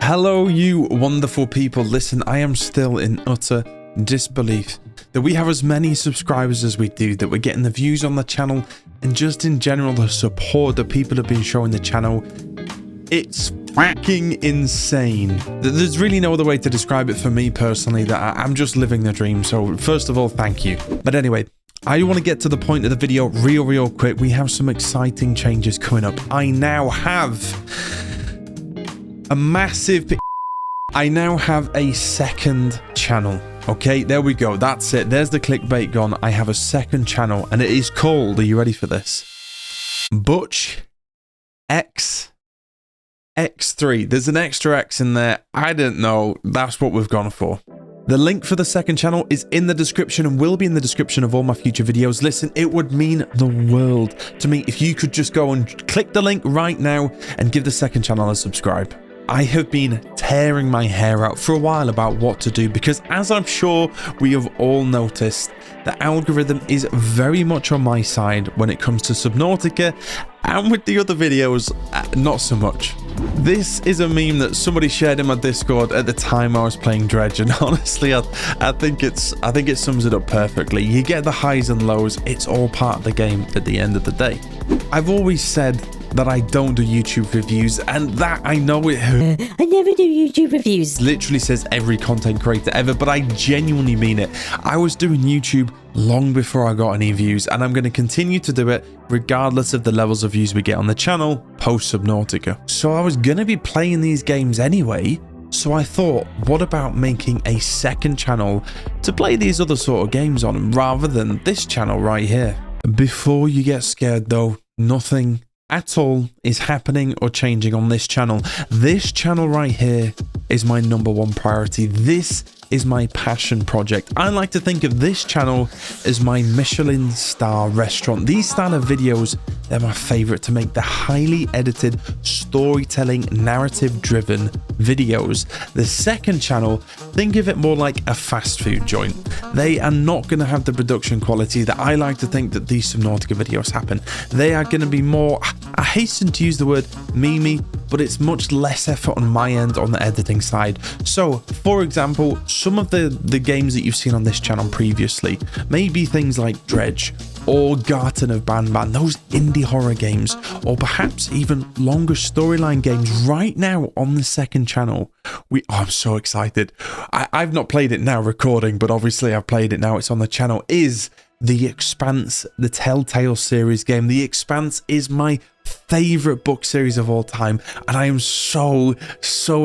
Hello, you wonderful people. Listen, I am still in utter disbelief that we have as many subscribers as we do, that we're getting the views on the channel, and just in general, the support that people have been showing the channel. It's fucking insane. There's really no other way to describe it for me personally, that I'm just living the dream. So first of all, thank you. But anyway, I want to get to the point of the video real quick. We have some exciting changes coming up. I now have a second channel. Okay, there we go. That's it. There's the clickbait gone. I have a second channel, and it is called, are you ready for this? Butch X3. There's an extra X in there. I don't know. That's what we've gone for. The link for the second channel is in the description and will be in the description of all my future videos. Listen, it would mean the world to me if you could just go and click the link right now and give the second channel a subscribe. I have been tearing my hair out for a while about what to do because, as I'm sure we have all noticed, the algorithm is very much on my side when it comes to Subnautica, and with the other videos, not so much. This is a meme that somebody shared in my Discord at the time I was playing Dredge, and honestly, I think it sums it up perfectly. You get the highs and lows. It's all part of the game at the end of the day. I've always said that I don't do YouTube reviews, and that I know it I never do YouTube reviews. Literally says every content creator ever, but I genuinely mean it. I was doing YouTube long before I got any views, and I'm going to continue to do it regardless of the levels of views we get on the channel post Subnautica. So I was going to be playing these games anyway, so I thought, what about making a second channel to play these other sort of games on rather than this channel right here? Before you get scared though, nothing at all is happening or changing on this channel. This channel right here is my #1 priority. This is my passion project. I like to think of this channel as my Michelin star restaurant. These style of videos, they're my favorite to make, the highly edited, storytelling, narrative driven videos. The second channel, think of it more like a fast food joint. They are not going to have the production quality that I like to think that these Subnautica videos happen. They are going to be more, I hasten to use the word memey, but it's much less effort on my end on the editing side. So, for example, some of the games that you've seen on this channel previously, maybe things like Dredge or Garten of Banban, those indie horror games, or perhaps even longer storyline games right now on the second channel. I'm so excited. I've not played it now recording, but obviously I've played it now. It's on the channel. Is The Expanse, the Telltale series game. The Expanse is my favorite book series of all time, and I am so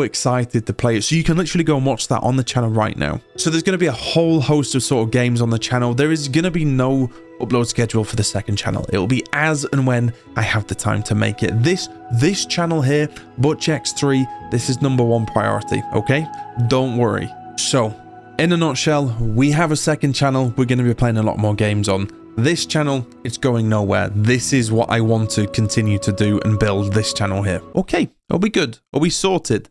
excited to play it. So you can literally go and watch that on the channel right now. So there's going to be a whole host of sort of games on the channel. There is going to be no upload schedule for the second channel. It will be as and when I have the time to make it. This channel here, Butch X3, this is #1 priority, okay? Don't worry. So in a nutshell, we have a second channel we're going to be playing a lot more games on. This channel, it's going nowhere. This is what I want to continue to do and build, this channel here. Okay, are we good? Are we sorted?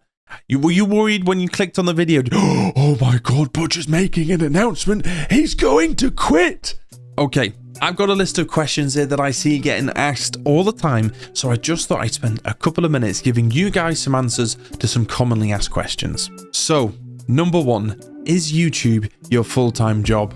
Were you worried when you clicked on the video? Oh my god, Butch is making an announcement. He's going to quit. Okay, I've got a list of questions here that I see getting asked all the time, so I just thought I'd spend a couple of minutes giving you guys some answers to some commonly asked questions. So, #1, is YouTube your full-time job?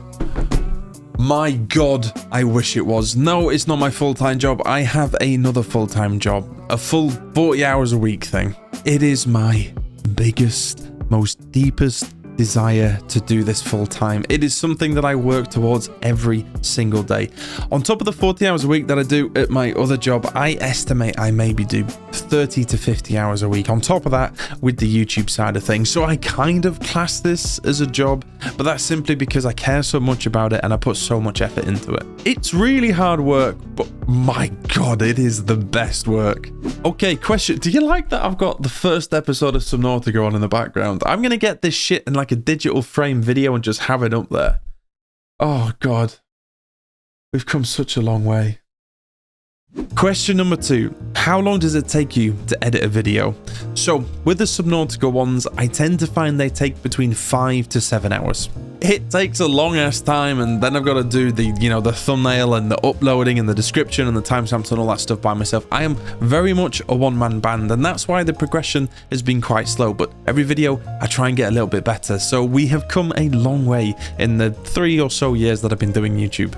My god, I wish it was. No, it's not my full-time job. I have another full-time job, a full 40 hours a week thing. It is my biggest, most deepest desire to do this full-time. It is something that I work towards every single day. On top of the 40 hours a week that I do at my other job, I estimate I maybe do 30 to 50 hours a week on top of that with the YouTube side of things. So I kind of class this as a job, but that's simply because I care so much about it and I put so much effort into it. It's really hard work, but my god, it is the best work. Okay, question. Do you like that I've got the first episode of Subnautica on in the background? I'm going to get this shit in like a digital frame video and just have it up there. Oh god. We've come such a long way. Question number 2. How long does it take you to edit a video? So with the Subnautica ones, I tend to find they take between 5 to 7 hours. It takes a long ass time, and then I've got to do the, the thumbnail and the uploading and the description and the timestamps and all that stuff by myself. I am very much a one-man band, and that's why the progression has been quite slow, but every video I try and get a little bit better. So we have come a long way in the 3 or so years that I've been doing YouTube.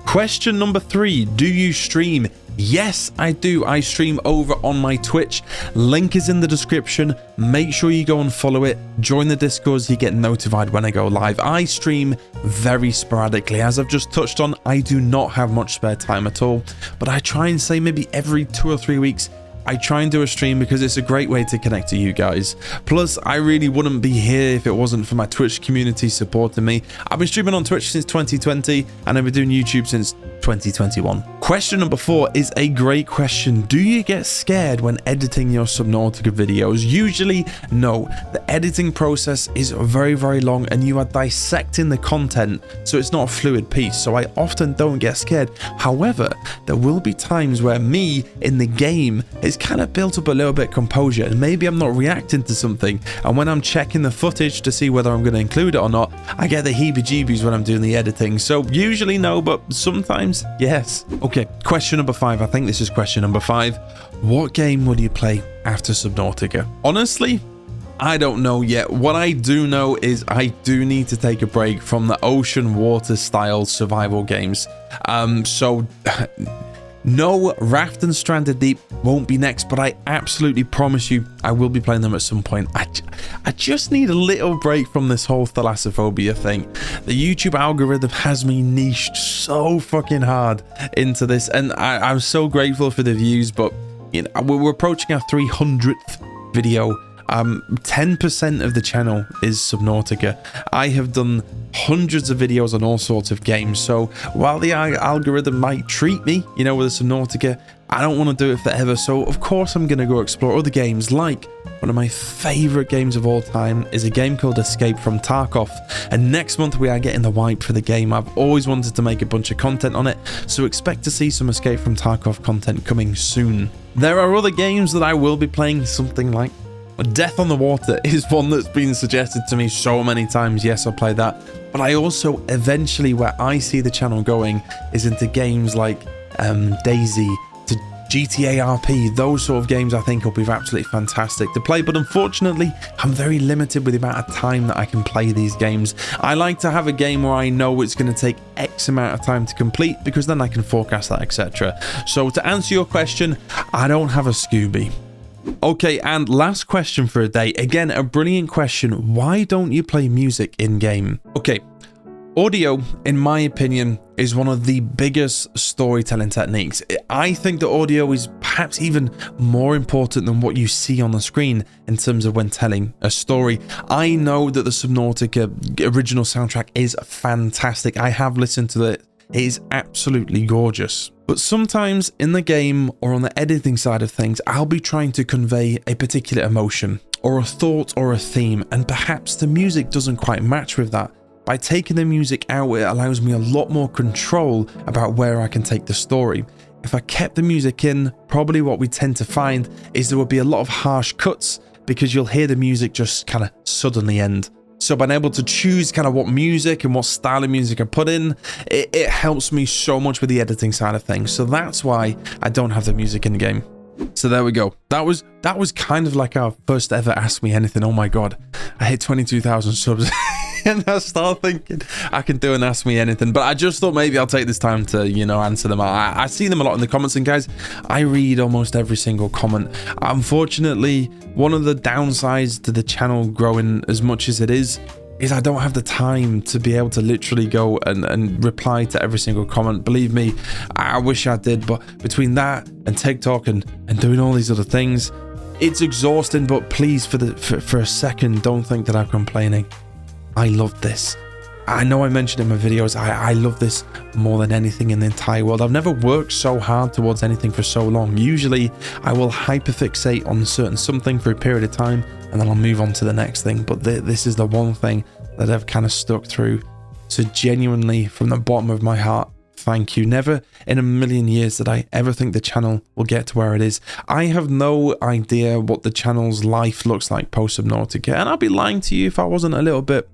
Question number 3. Do you stream? Yes, I do. I stream over on my Twitch. Link is in the description. Make sure you go and follow it. Join the Discord so you get notified when I go live. I stream very sporadically. As I've just touched on, I do not have much spare time at all, but I try and say maybe every 2 or 3 weeks, I try and do a stream because it's a great way to connect to you guys. Plus, I really wouldn't be here if it wasn't for my Twitch community supporting me. I've been streaming on Twitch since 2020, and I've been doing YouTube since 2021. Question number 4 is a great question. Do you get scared when editing your Subnautica videos? Usually, no. The editing process is very, very long, and you are dissecting the content, so it's not a fluid piece, so I often don't get scared. However, there will be times where me in the game is kind of built up a little bit of composure, and maybe I'm not reacting to something, and when I'm checking the footage to see whether I'm going to include it or not, I get the heebie-jeebies when I'm doing the editing. So usually no, but sometimes yes. Okay, question number 5. I think this is question number 5. What game will you play after Subnautica? Honestly, I don't know yet. What I do know is I do need to take a break from the ocean water style survival games. So no, Raft and Stranded Deep won't be next, but I absolutely promise you I will be playing them at some point. I just need a little break from this whole thalassophobia thing. The YouTube algorithm has me niched so fucking hard into this, and I'm so grateful for the views, but we're approaching our 300th video. 10% of the channel is Subnautica. I have done hundreds of videos on all sorts of games, so while the algorithm might treat me, with a Subnautica, I don't want to do it forever, so of course I'm going to go explore other games. Like, one of my favorite games of all time is a game called Escape from Tarkov, and next month we are getting the wipe for the game. I've always wanted to make a bunch of content on it, so expect to see some Escape from Tarkov content coming soon. There are other games that I will be playing, something like Death on the Water is one that's been suggested to me so many times. Yes, I'll play that. But I also, eventually, where I see the channel going is into games like DayZ, to GTA RP. Those sort of games I think will be absolutely fantastic to play. But unfortunately, I'm very limited with the amount of time that I can play these games. I like to have a game where I know it's going to take X amount of time to complete, because then I can forecast that, etc. So to answer your question, I don't have a Scooby. Okay, and last question for a day. Again, a brilliant question. Why don't you play music in-game? Okay, audio, in my opinion, is one of the biggest storytelling techniques. I think that audio is perhaps even more important than what you see on the screen in terms of when telling a story. I know that the Subnautica original soundtrack is fantastic. I have listened to it. It is absolutely gorgeous. But sometimes in the game or on the editing side of things, I'll be trying to convey a particular emotion or a thought or a theme, and perhaps the music doesn't quite match with that. By taking the music out, it allows me a lot more control about where I can take the story. If I kept the music in, probably what we tend to find is there would be a lot of harsh cuts, because you'll hear the music just kind of suddenly end. So being able to choose kind of what music and what style of music I put in, it helps me so much with the editing side of things. So that's why I don't have the music in the game. So there we go. That was kind of like our first ever Ask Me Anything. Oh my god, I hit 22,000 subs. And I start thinking I can do an Ask Me Anything, but I just thought maybe I'll take this time to, answer them. I see them a lot in the comments, and guys, I read almost every single comment. Unfortunately, one of the downsides to the channel growing as much as it is I don't have the time to be able to literally go and reply to every single comment. Believe me, I wish I did, but between that and TikTok and doing all these other things, it's exhausting. But please, for a second, don't think that I'm complaining. I love this. I know I mentioned in my videos, I love this more than anything in the entire world. I've never worked so hard towards anything for so long. Usually I will hyperfixate on something for a period of time, and then I'll move on to the next thing. But this is the one thing that I've kind of stuck through. So genuinely, from the bottom of my heart, thank you. Never in a million years did I ever think the channel will get to where it is. I have no idea what the channel's life looks like post Subnautica, and I'd be lying to you if I wasn't a little bit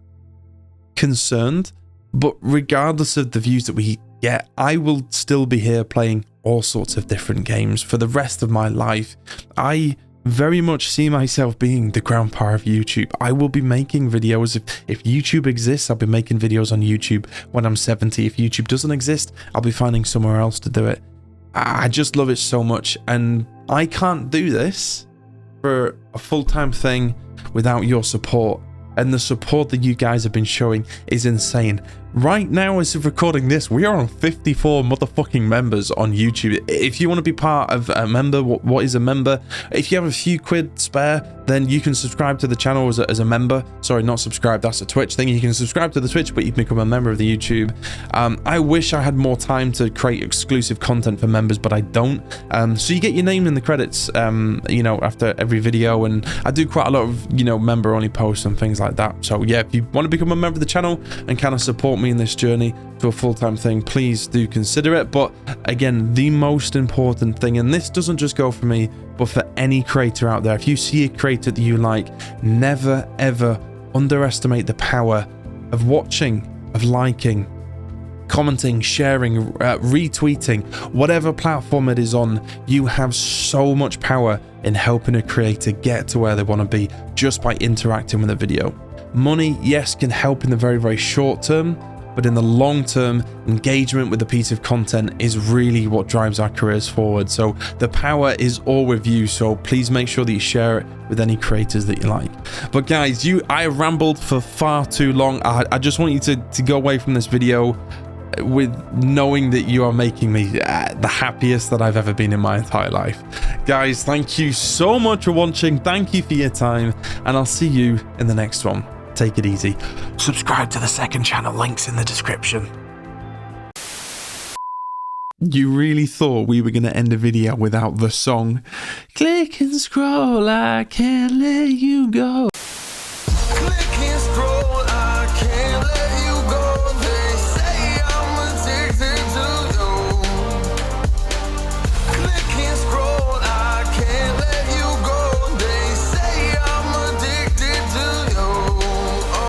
concerned. But regardless of the views that we get, I will still be here playing all sorts of different games for the rest of my life. I very much see myself being the grandpa of YouTube. I will be making videos. If YouTube exists, I'll be making videos on YouTube when I'm 70. If YouTube doesn't exist, I'll be finding somewhere else to do it. I just love it so much, and I can't do this for a full-time thing without your support. And the support that you guys have been showing is insane. Right now, as of recording this, we are on 54 motherfucking members on YouTube. If you want to be part of a member, what is a member? If you have a few quid spare, then you can subscribe to the channel as a member. Sorry, not subscribe, that's a Twitch thing. You can subscribe to the Twitch, but you can become a member of the YouTube. I wish I had more time to create exclusive content for members, but I don't. So you get your name in the credits, you know, after every video, and I do quite a lot of, you know, member-only posts and things like that. So yeah, if you want to become a member of the channel and kind of support me in this journey to a full-time thing, please do consider it. But again, the most important thing, and this doesn't just go for me, but for any creator out there, if you see a creator that you like, never ever underestimate the power of watching, of liking, commenting, sharing, retweeting, whatever platform it is on. You have so much power in helping a creator get to where they want to be just by interacting with a video. Money, yes, can help in the very, very short term, but in the long term, engagement with a piece of content is really what drives our careers forward. So the power is all with you, so please make sure that you share it with any creators that you like. But guys, I rambled for far too long. I just want you to go away from this video with knowing that you are making me the happiest that I've ever been in my entire life. Guys, thank you so much for watching. Thank you for your time, and I'll see you in the next one. Take it easy. Subscribe to the second channel, links in the description. You really thought we were going to end the video without the song? Click and scroll, I can't let you go.